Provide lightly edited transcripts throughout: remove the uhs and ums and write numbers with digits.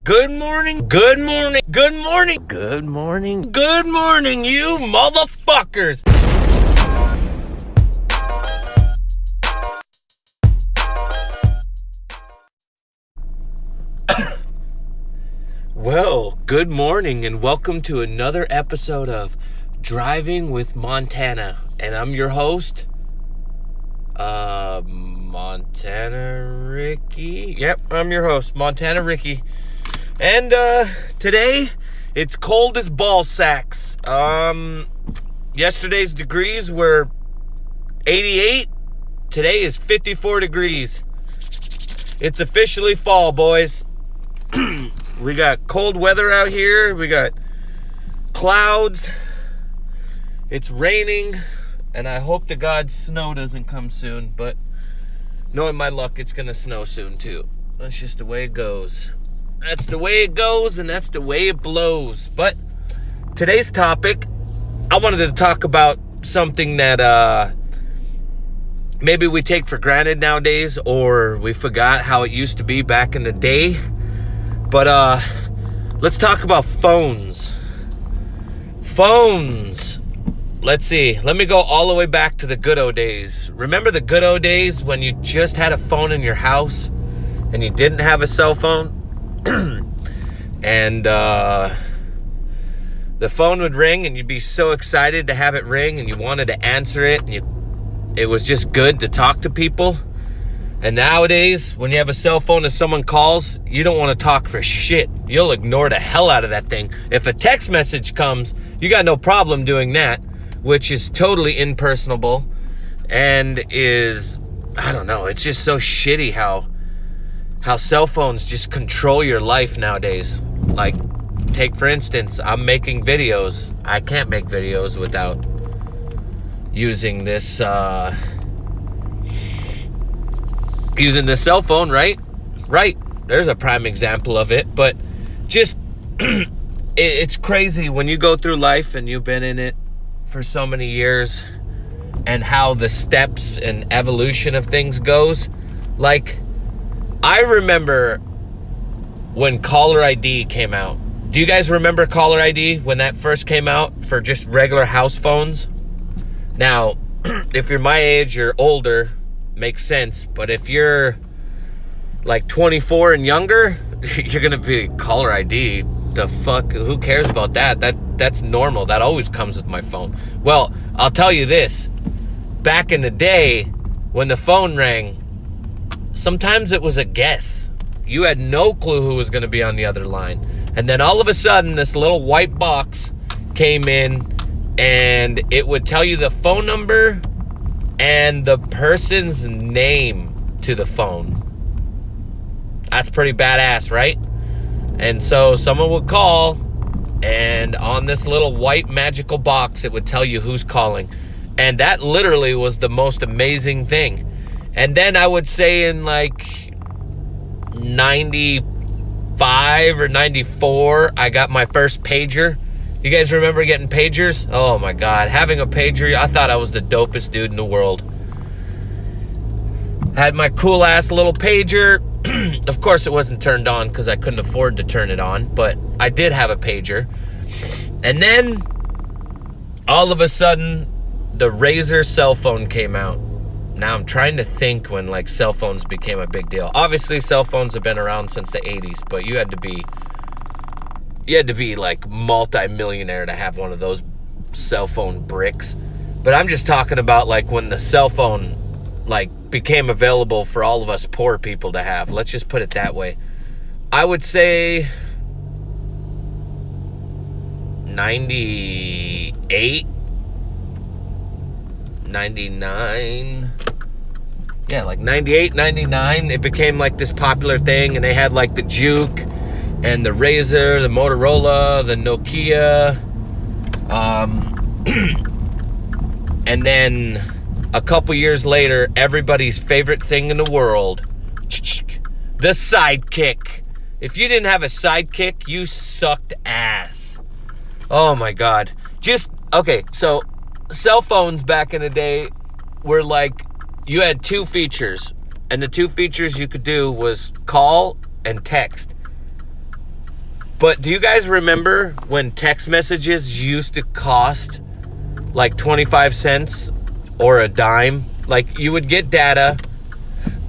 Good morning, good morning, good morning, good morning, good morning, you motherfuckers. Well, good morning and welcome to another episode of Driving with Montana. And I'm your host, Montana Ricky. Yep, I'm your host, Montana Ricky. And today, it's cold as ball sacks. Yesterday's degrees were 88. Today is 54 degrees. It's officially fall, boys. We got cold weather out here. We got clouds. It's raining. And I hope to God snow doesn't come soon. But knowing my luck, it's going to snow soon too. That's just the way it goes. That's the way it goes, and that's the way it blows. But today's topic, I wanted to talk about something that maybe we take for granted nowadays, or we forgot how it used to be back in the day. But let's talk about phones. Phones. Let's see. Let me go all the way back to the good old days. Remember the good old days when you just had a phone in your house and you didn't have a cell phone? And the phone would ring and you'd be so excited to have it ring and you wanted to answer it, and it was just good to talk to people. And nowadays, when you have a cell phone and someone calls, you don't want to talk for shit. You'll ignore the hell out of that thing. If a text message comes, you got no problem doing that, which is totally impersonable and is, I don't know, it's just so shitty how cell phones just control your life nowadays. Like, take for instance, I'm making videos. I can't make videos without using this cell phone, right? Right. There's a prime example of it. But just, it's crazy when you go through life and you've been in it for so many years and how the steps and evolution of things goes. Like, I remember when Caller ID came out. Do you guys remember Caller ID when that first came out for just regular house phones? Now, if you're my age or older, makes sense. But if you're like 24 and younger, you're going to be Caller ID. The fuck? Who cares about that? That's normal. That always comes with my phone. Well, I'll tell you this. Back in the day, when the phone rang, sometimes it was a guess. You had no clue who was going to be on the other line. And then all of a sudden, this little white box came in, and it would tell you the phone number and the person's name to the phone. That's pretty badass, right? And so someone would call, and on this little white magical box, it would tell you who's calling. And that literally was the most amazing thing. And then I would say in like 95 or 94, I got my first pager. You guys remember getting pagers? Oh my God, having a pager, I thought I was the dopest dude in the world. Had my cool ass little pager. Of course it wasn't turned on because I couldn't afford to turn it on, but I did have a pager. And then all of a sudden, the Razr cell phone came out. Now I'm trying to think when like cell phones became a big deal. Obviously cell phones have been around since the 80s, but you had to be like multi-millionaire to have one of those cell phone bricks. But I'm just talking about like when the cell phone like became available for all of us poor people to have. Let's just put it that way. I would say 98, 99. Yeah, like 98, 99, it became like this popular thing, and they had like the Juke and the Razr, the Motorola, the Nokia, and then a couple years later, everybody's favorite thing in the world, the Sidekick. If you didn't have a Sidekick, you sucked ass. Oh my God. Okay, so cell phones back in the day were like, you had two features, and the two features you could do was call and text. But do you guys remember when text messages used to cost like 25 cents or a dime? Like, you would get data,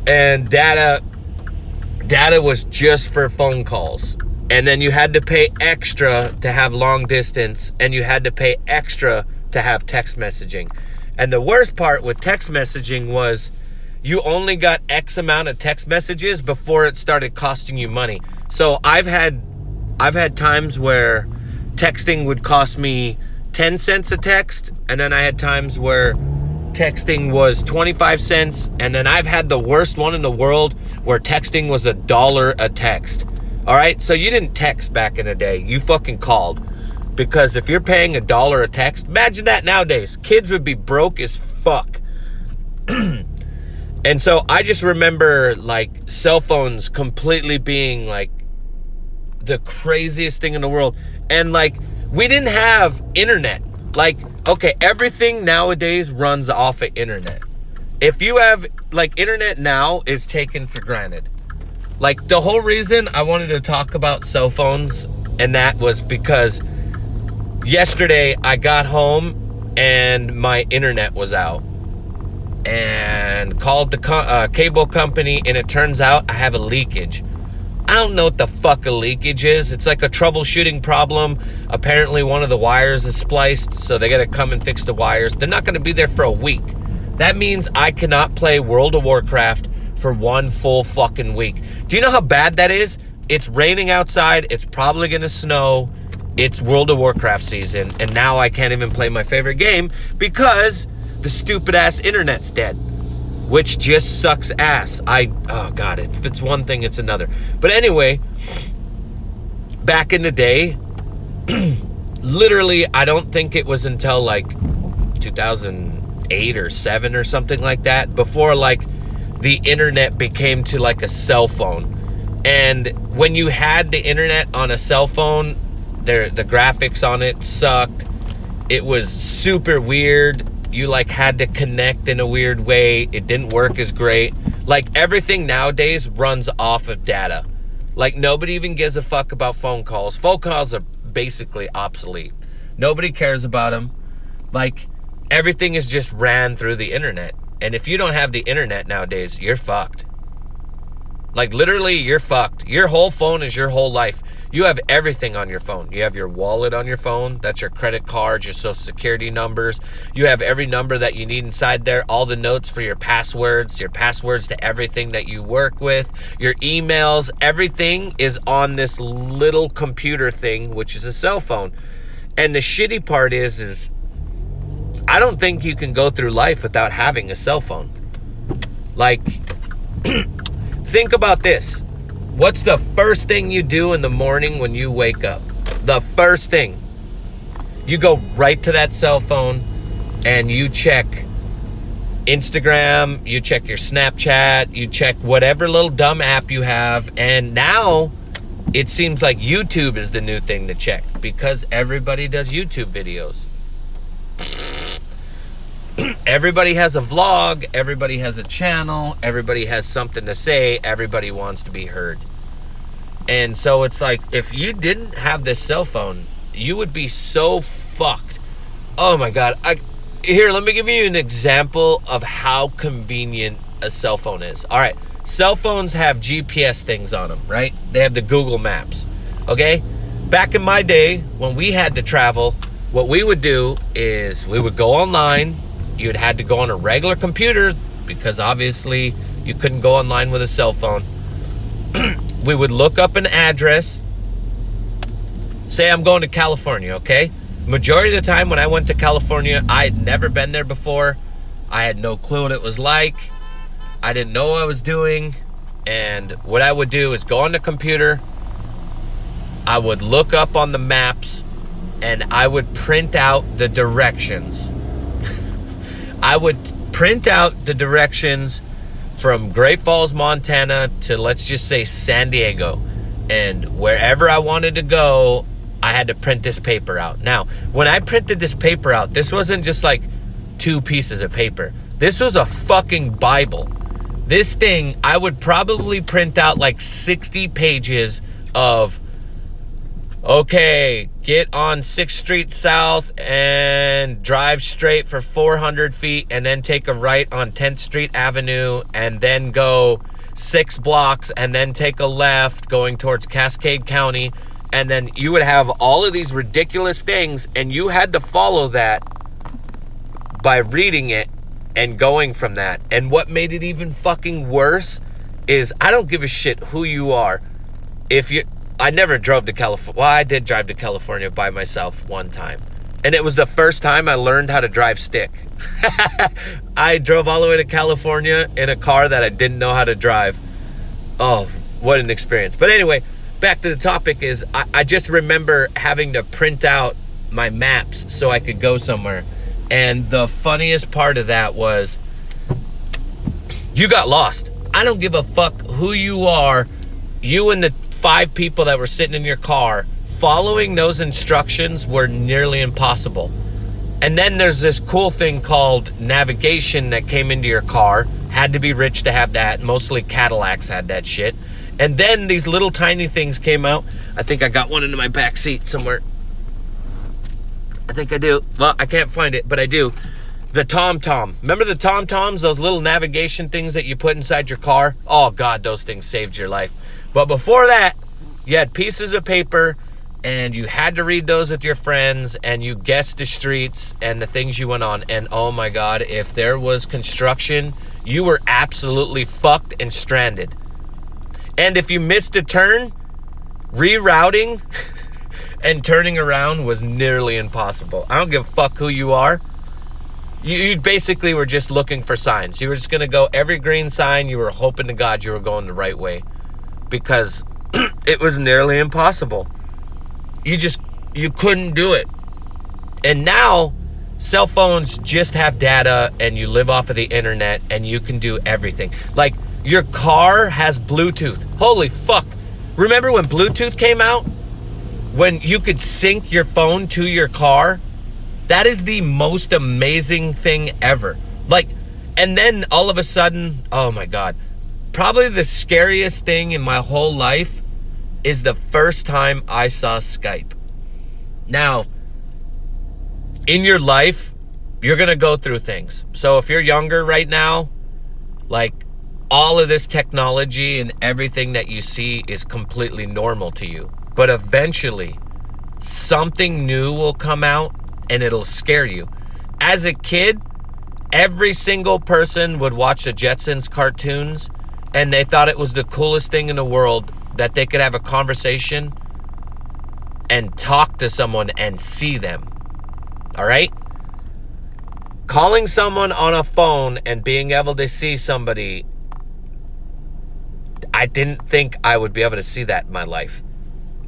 and data was just for phone calls. And then you had to pay extra to have long distance, and you had to pay extra to have text messaging. And the worst part with text messaging was you only got X amount of text messages before it started costing you money. So I've had times where texting would cost me 10 cents a text, and then I had times where texting was 25 cents, and then I've had the worst one in the world where texting was $1 a text. All right, so you didn't text back in the day, you fucking called. Because if you're paying $1 a text, imagine that nowadays. Kids would be broke as fuck. And so I just remember like cell phones completely being like the craziest thing in the world. And like, we didn't have internet. Like, okay, everything nowadays runs off of internet. If you have, like, internet now is taken for granted. Like, the whole reason I wanted to talk about cell phones, and that was because yesterday I got home and my internet was out. And called the cable company, and it turns out I have a leakage. I don't know what the fuck a leakage is. It's like a troubleshooting problem. Apparently one of the wires is spliced, so they gotta come and fix the wires. They're not gonna be there for a week. That means I cannot play World of Warcraft for one full fucking week. Do you know how bad that is? It's raining outside. It's probably gonna snow. It's World of Warcraft season, and now I can't even play my favorite game because the stupid ass internet's dead. Which just sucks ass. Oh God, if it's one thing, it's another. But anyway, back in the day, literally, I don't think it was until like 2008 or 7 or something like that, before like the internet became to like a cell phone. And when you had the internet on a cell phone, the graphics on it sucked. It was super weird. You like had to connect in a weird way. It didn't work as great. Like, everything nowadays runs off of data. Like, nobody even gives a fuck about phone calls. Phone calls are basically obsolete. Nobody cares about them. Like, everything is just ran through the internet. And if you don't have the internet nowadays, you're fucked. Like, literally, you're fucked. Your whole phone is your whole life. You have everything on your phone. You have your wallet on your phone. That's your credit cards, your social security numbers. You have every number that you need inside there. All the notes for your passwords to everything that you work with, your emails. Everything is on this little computer thing, which is a cell phone. And the shitty part is I don't think you can go through life without having a cell phone. Like, think about this. What's the first thing you do in the morning when you wake up? The first thing. You go right to that cell phone and you check Instagram, you check your Snapchat, you check whatever little dumb app you have. And now it seems like YouTube is the new thing to check because everybody does YouTube videos. Everybody has a vlog, everybody has a channel, everybody has something to say, everybody wants to be heard. And so it's like, if you didn't have this cell phone, you would be so fucked. Oh my God. Here, let me give you an example of how convenient a cell phone is. All right, cell phones have GPS things on them, right? They have the Google Maps, okay? Back in my day, when we had to travel, what we would do is we would go online. You'd had to go on a regular computer because obviously you couldn't go online with a cell phone. We would look up an address. Say I'm going to California, okay? Majority of the time when I went to California, I had never been there before. I had no clue what it was like. I didn't know what I was doing. And what I would do is go on the computer. I would look up on the maps and I would print out the directions. I would print out the directions from Great Falls, Montana to, let's just say, San Diego. And wherever I wanted to go, I had to print this paper out. Now, when I printed this paper out, this wasn't just like 2 pieces of paper. This was a fucking Bible. This thing, I would probably print out like 60 pages of Okay, get on 6th Street South and drive straight for 400 feet and then take a right on 10th Street Avenue and then go 6 blocks and then take a left going towards Cascade County. And then you would have all of these ridiculous things, and you had to follow that by reading it and going from that. And what made it even fucking worse is I don't give a shit who you are. I never drove to California. Well, I did drive to California by myself one time. And it was the first time I learned how to drive stick. I drove all the way to California in a car that I didn't know how to drive. Oh, what an experience. But anyway, back to the topic is I just remember having to print out my maps so I could go somewhere. And the funniest part of that was you got lost. I don't give a fuck who you are. You and the 5 people that were sitting in your car, following those instructions were nearly impossible. And then there's this cool thing called navigation that came into your car. Had to be rich to have that. Mostly Cadillacs had that shit. And then these little tiny things came out. I think I got one into my back seat somewhere. I think I do. Well, I can't find it, but I do. The TomTom. Remember the TomToms? Those little navigation things that you put inside your car? Oh, God, those things saved your life. But before that, you had pieces of paper, and you had to read those with your friends, and you guessed the streets and the things you went on. And oh my God, if there was construction, you were absolutely fucked and stranded. And if you missed a turn, rerouting and turning around was nearly impossible. I don't give a fuck who you are. You basically were just looking for signs. You were just going to go every green sign. You were hoping to God you were going the right way, because it was nearly impossible. You couldn't do it. And now cell phones just have data, and you live off of the internet, and you can do everything. Like, your car has Bluetooth. Holy fuck. Remember when Bluetooth came out? When you could sync your phone to your car? That is the most amazing thing ever. Like, and then all of a sudden, oh my God, probably the scariest thing in my whole life is the first time I saw Skype. Now, in your life, you're going to go through things. So if you're younger right now, like, all of this technology and everything that you see is completely normal to you. But eventually, something new will come out and it'll scare you. As a kid, every single person would watch the Jetsons cartoons, and they thought it was the coolest thing in the world that they could have a conversation and talk to someone and see them. All right? Calling someone on a phone and being able to see somebody, I didn't think I would be able to see that in my life.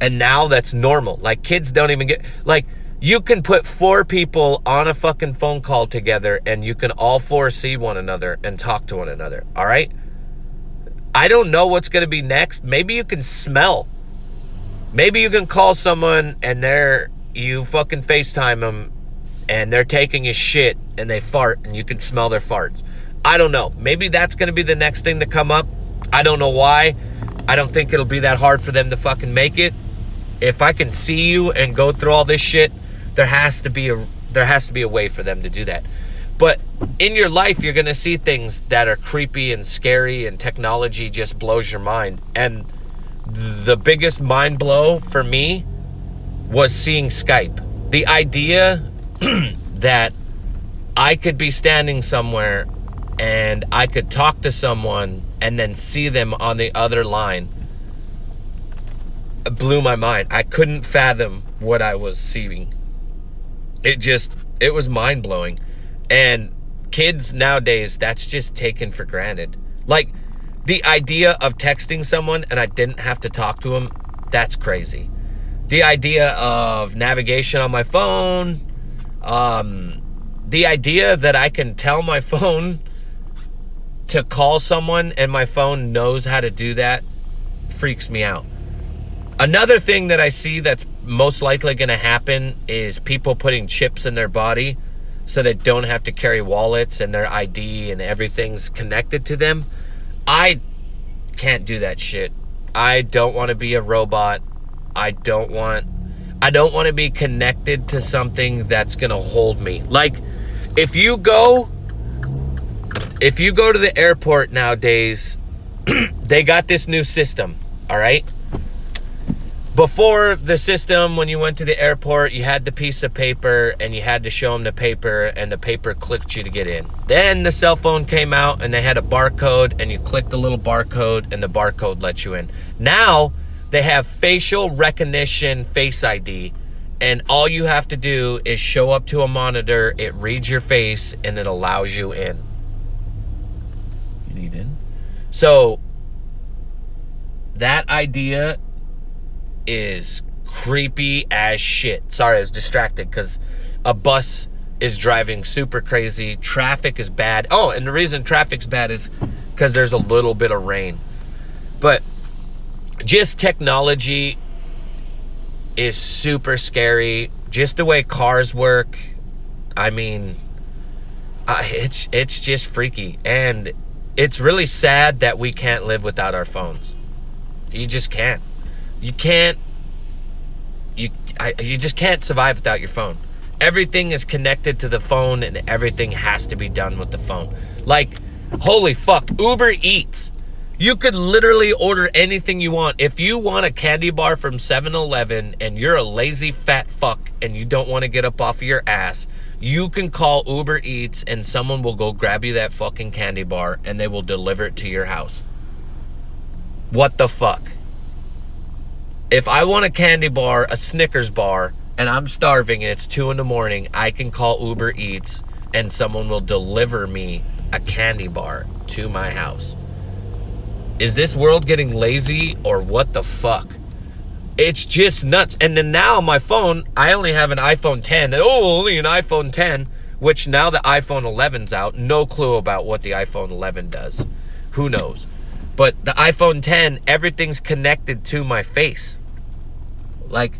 And now that's normal. Like, kids don't even get, like, you can put 4 people on a fucking phone call together and you can all 4 see one another and talk to one another. All right? I don't know what's going to be next. Maybe you can smell. Maybe you can call someone and you fucking FaceTime them and they're taking a shit and they fart and you can smell their farts. I don't know. Maybe that's going to be the next thing to come up. I don't know why. I don't think it'll be that hard for them to fucking make it. If I can see you and go through all this shit, there has to be a way for them to do that. But in your life, you're going to see things that are creepy and scary, and technology just blows your mind. And the biggest mind blow for me was seeing Skype. The idea that I could be standing somewhere and I could talk to someone and then see them on the other line blew my mind. I couldn't fathom what I was seeing. It was mind-blowing. And kids nowadays, that's just taken for granted. Like, the idea of texting someone and I didn't have to talk to them, that's crazy. The idea of navigation on my phone, the idea that I can tell my phone to call someone and my phone knows how to do that freaks me out. Another thing that I see that's most likely going to happen is people putting chips in their body so they don't have to carry wallets and their ID and everything's connected to them. I can't do that shit. I don't want to be a robot. I don't want I don't want to be connected to something that's going to hold me. Like, if you go to the airport nowadays, they got this new system, all right? Before the system, when you went to the airport, you had the piece of paper and you had to show them the paper, and the paper clicked you to get in. Then the cell phone came out and they had a barcode, and you clicked the little barcode and the barcode lets you in. Now they have facial recognition, Face ID, and all you have to do is show up to a monitor, it reads your face, and it allows you in. You need in? So that idea is creepy as shit. Sorry, I was distracted because a bus is driving super crazy. Traffic is bad. Oh, and the reason traffic's bad is because there's a little bit of rain. But just technology is super scary. Just the way cars work. I mean, it's just freaky. And it's really sad that we can't live without our phones. You just can't. You just can't survive without your phone. Everything is connected to the phone, and everything has to be done with the phone. Like, holy fuck, Uber Eats. You could literally order anything you want. If you want a candy bar from 7-Eleven and you're a lazy fat fuck and you don't want to get up off of your ass, you can call Uber Eats and someone will go grab you that fucking candy bar and they will deliver it to your house. What the fuck? If I want a candy bar, a Snickers bar, and I'm starving and it's 2 a.m, I can call Uber Eats and someone will deliver me a candy bar to my house. Is this world getting lazy or what the fuck? It's just nuts. And then now on my phone, I only have an iPhone 10. Only an iPhone 10, which now the iPhone 11's out. No clue about what the iPhone 11 does. Who knows? But the iPhone 10, everything's connected to my face. Like,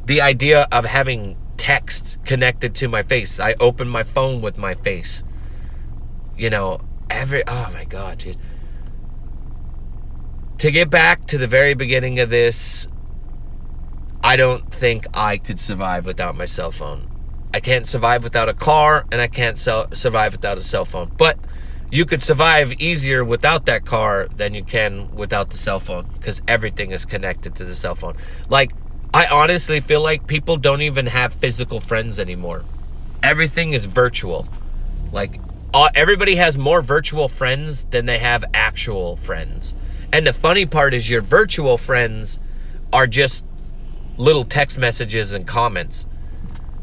the idea of having text connected to my face. I open my phone with my face. You know, oh my God, dude. To get back to the very beginning of this, I don't think I could survive without my cell phone. I can't survive without a car, and I can't survive without a cell phone. But you could survive easier without that car than you can without the cell phone, because everything is connected to the cell phone. Like, I honestly feel like people don't even have physical friends anymore. Everything is virtual. Like, everybody has more virtual friends than they have actual friends. And the funny part is your virtual friends are just little text messages and comments.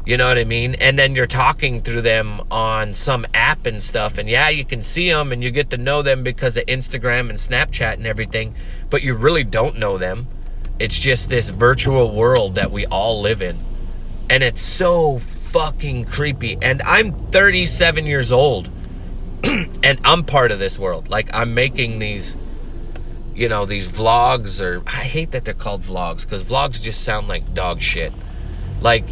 You know what I mean? And then you're talking through them on some app and stuff. And yeah, you can see them and you get to know them because of Instagram and Snapchat and everything. But you really don't know them. It's just this virtual world that we all live in. And it's so fucking creepy. And I'm 37 years old. And I'm part of this world. Like, I'm making these, you know, these vlogs. Or I hate that they're called vlogs, because vlogs just sound like dog shit. Like,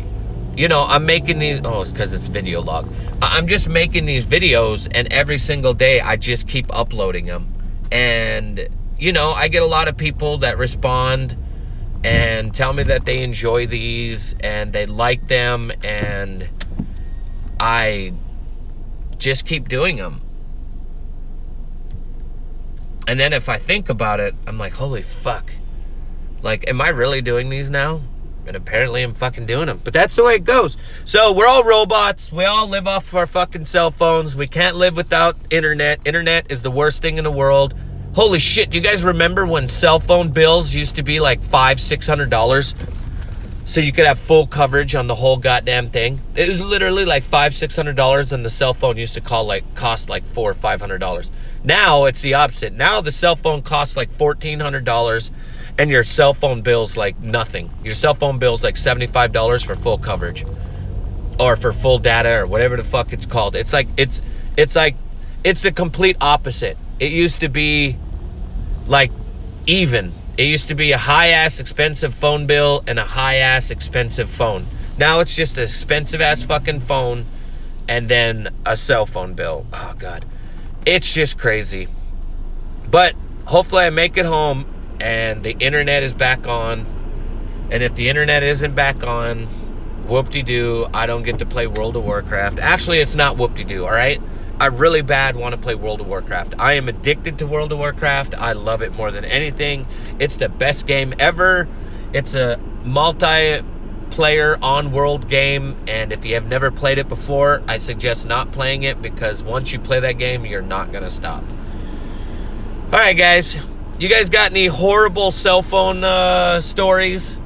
you know, I'm making these, it's because it's video log. I'm just making these videos, and every single day I just keep uploading them. And, you know, I get a lot of people that respond and tell me that they enjoy these and they like them, and I just keep doing them. And then if I think about it, I'm like, holy fuck. Like, am I really doing these now? And apparently I'm fucking doing them. But that's the way it goes. So we're all robots. We all live off of our fucking cell phones. We can't live without internet. Internet is the worst thing in the world. Holy shit, do you guys remember when cell phone bills used to be like $500-$600? So you could have full coverage on the whole goddamn thing. It was literally like $500-$600, and the cell phone used to cost like $400 or $500. Now it's the opposite. Now the cell phone costs like $1,400, and your cell phone bill's like nothing. Your cell phone bill's like $75 for full coverage, or for full data, or whatever the fuck it's called. It's the complete opposite. It used to be like even. It used to be a high-ass expensive phone bill and a high-ass expensive phone. Now it's just an expensive-ass fucking phone and then a cell phone bill. Oh, God. It's just crazy. But hopefully I make it home and the internet is back on And if the internet isn't back on, whoop-de-doo, I don't get to play World of Warcraft. Actually, it's not whoop-de-doo, all right? I really bad want to play World of Warcraft. I am addicted to World of Warcraft. I love it more than anything. It's the best game ever. It's a multiplayer on-world game, and if you have never played it before, I suggest not playing it, because once you play that game, you're not going to stop. All right, guys. You guys got any horrible cell phone stories?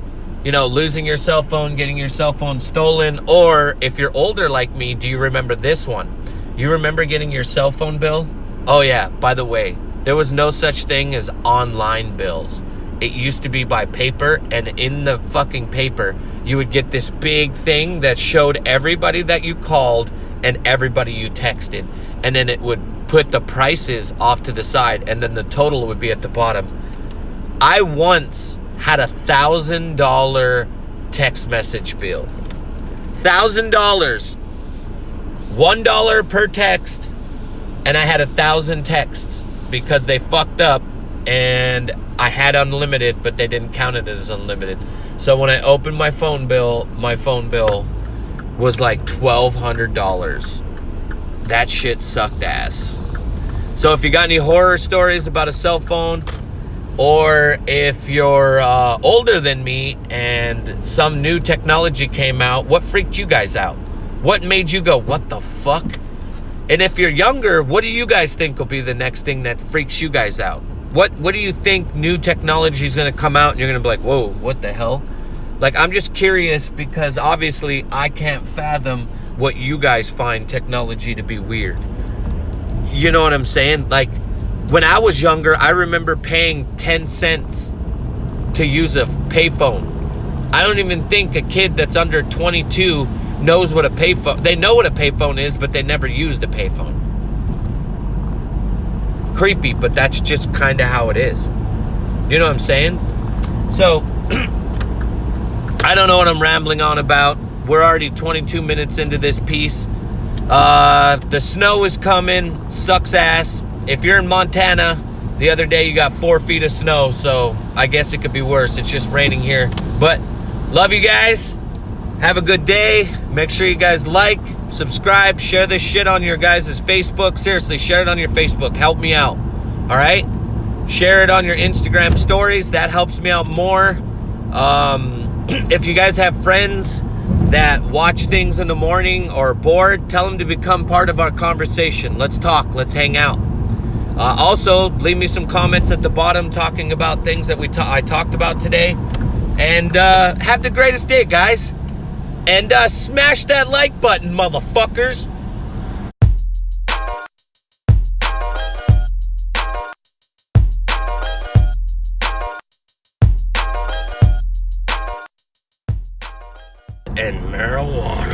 You know, losing your cell phone, getting your cell phone stolen, or if you're older like me, do you remember this one? You remember getting your cell phone bill? Oh yeah, by the way, there was no such thing as online bills. It used to be by paper, and in the fucking paper, you would get this big thing that showed everybody that you called and everybody you texted. And then it would put the prices off to the side, and then the total would be at the bottom. I once had $1,000 text message bill. $1,000. $1 per text, and I had 1,000 texts because they fucked up, and I had unlimited, but they didn't count it as unlimited. So when I opened my phone bill was like $1,200. That shit sucked ass. So if you got any horror stories about a cell phone, or if you're older than me and some new technology came out, what freaked you guys out? What made you go, what the fuck? And if you're younger, what do you guys think will be the next thing that freaks you guys out? What do you think new technology is going to come out and you're going to be like, whoa, what the hell? Like, I'm just curious, because obviously I can't fathom what you guys find technology to be weird. You know what I'm saying? Like, when I was younger, I remember paying 10 cents to use a payphone. I don't even think a kid that's under 22 knows what a payphone. They know what a payphone is, but they never used a payphone. Creepy, but that's just kind of how it is. You know what I'm saying? So, I don't know what I'm rambling on about. We're already 22 minutes into this piece. The snow is coming. Sucks ass. If you're in Montana, the other day you got 4 feet of snow, so I guess it could be worse. It's just raining here. But love you guys. Have a good day. Make sure you guys like, subscribe, share this shit on your guys' Facebook. Seriously, share it on your Facebook. Help me out. All right? Share it on your Instagram stories. That helps me out more. If you guys have friends that watch things in the morning or are bored, tell them to become part of our conversation. Let's talk. Let's hang out. Also, leave me some comments at the bottom talking about things that I talked about today. And have the greatest day, guys. And smash that like button, motherfuckers. And marijuana.